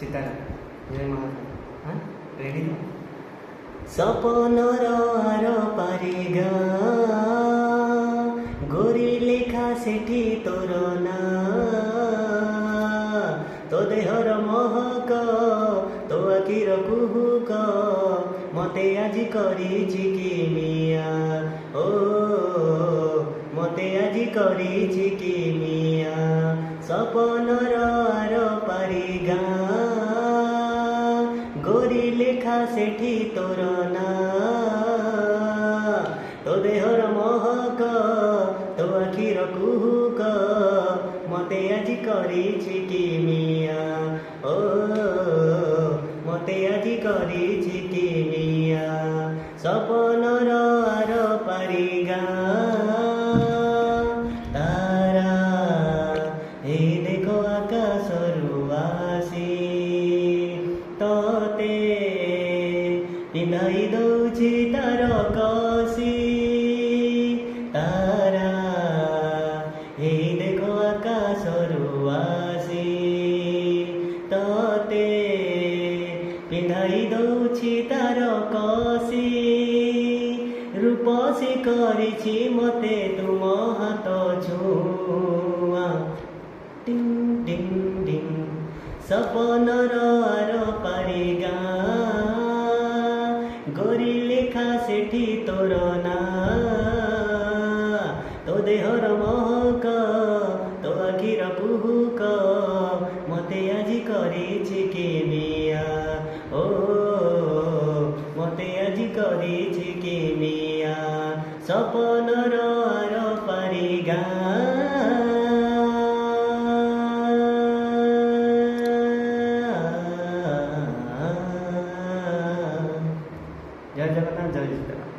सीताराम जय महाराज। हाँ रेडी तो सपनर आर पारि गाँ गोरी लेखा सेठी तोर ना तो देहर महक तो आखिर कुहुक मते आजी करिछि किमिया ओ मते आजी करिछि किमिया सपनर आर पारि गाँ गोरी लेखा सेठी तोर ना तो देहर महक तो आखिर कुहुक मते आजी करिछि किमिया ओ मते आजी करिछि किमिया सपनर आर पारि गाँ तारा ए देखो आकाशरु आसी तते पिन्धाई दौछि तार कसी तारा ए देखो आकाशरु आसी तते पिन्धाई दौछि तार कसी रूप से करिछि मते तुम हाथ छुआ टिंग टिंग टिंग सपनर आर पारि गाँ गोरी लेखा सेठी तोर ना तो देहर महक तो आखिर कुहुक मते आजी करिछि किमिया ओ मते आजी करिछि किमिया सपनर आर पारि गाँ जय जगन्नाथ जय सीताराम।